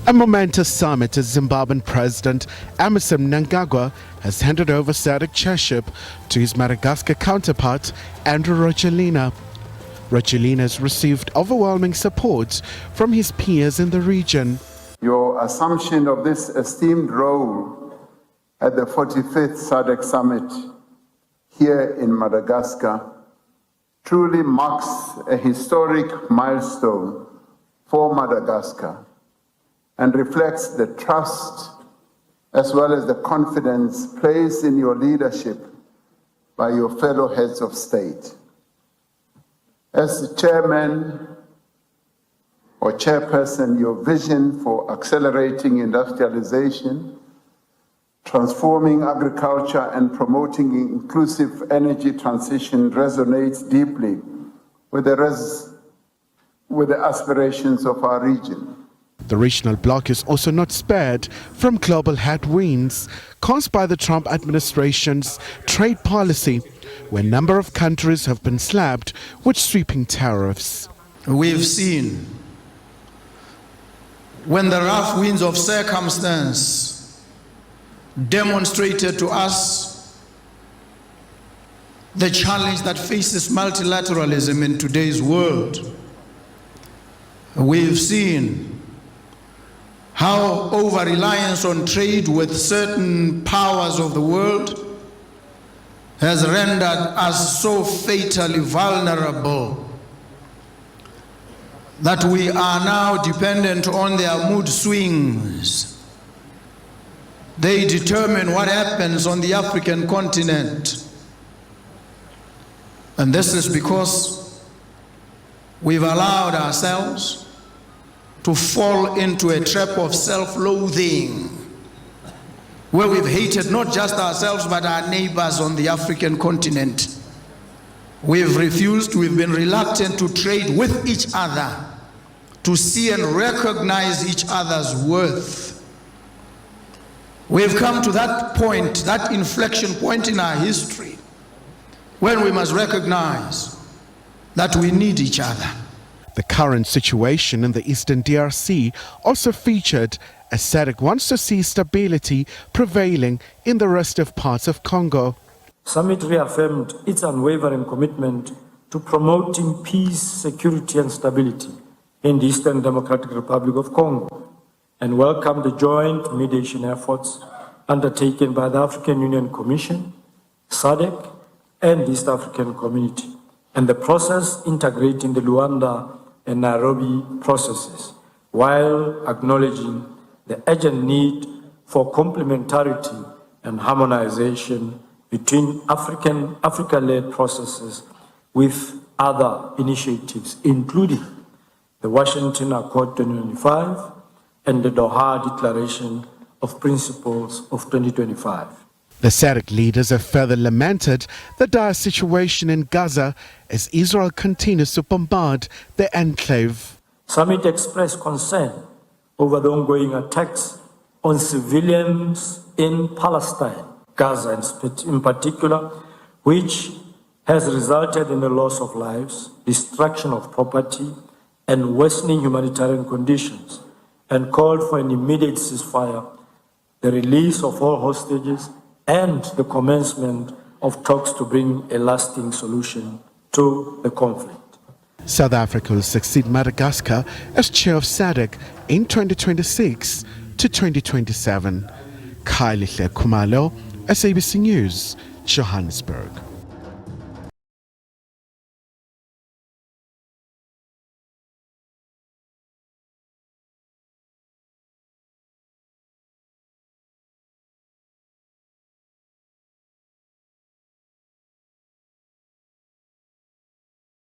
A momentous summit as Zimbabwean President Emmerson Mnangagwa has handed over SADC chairship to his Madagascar counterpart Andry Rajoelina. Rajoelina has received overwhelming support from his peers in the region. Your assumption of this esteemed role at the 45th SADC Summit here in Madagascar truly marks a historic milestone for Madagascar and reflects the trust as well as the confidence placed in your leadership by your fellow heads of state. As the chairman or chairperson, your vision for accelerating industrialization, transforming agriculture and promoting inclusive energy transition resonates deeply with the aspirations of our region. The regional bloc is also not spared from global headwinds caused by the Trump administration's trade policy, where a number of countries have been slapped with sweeping tariffs. We've seen when the rough winds of circumstance demonstrated to us the challenge that faces multilateralism in today's world. We've seen how over-reliance on trade with certain powers of the world has rendered us so fatally vulnerable that we are now dependent on their mood swings. They determine what happens on the African continent. And this is because we've allowed ourselves to fall into a trap of self-loathing, where we've hated not just ourselves but our neighbors on the African continent. We've been reluctant to trade with each other, to see and recognize each other's worth. We've come to that point, that inflection point in our history, when we must recognize that we need each other. The current situation in the Eastern DRC also featured as SADC wants to see stability prevailing in the rest of parts of Congo. Summit reaffirmed its unwavering commitment to promoting peace, security and stability in the Eastern Democratic Republic of Congo and welcomed the joint mediation efforts undertaken by the African Union Commission, SADC and the East African Community, and the process integrating the Luanda and Nairobi processes, while acknowledging the urgent need for complementarity and harmonization between Africa-led processes with other initiatives, including the Washington Accord 2025 and the Doha Declaration of Principles of 2025. The SADC leaders have further lamented the dire situation in Gaza as Israel continues to bombard the enclave. Summit expressed concern over the ongoing attacks on civilians in Palestine, Gaza in particular, which has resulted in the loss of lives, destruction of property, and worsening humanitarian conditions, and called for an immediate ceasefire, the release of all hostages, and the commencement of talks to bring a lasting solution to the conflict. South Africa will succeed Madagascar as chair of SADC in 2026 to 2027. Khumalo, SABC News, Johannesburg.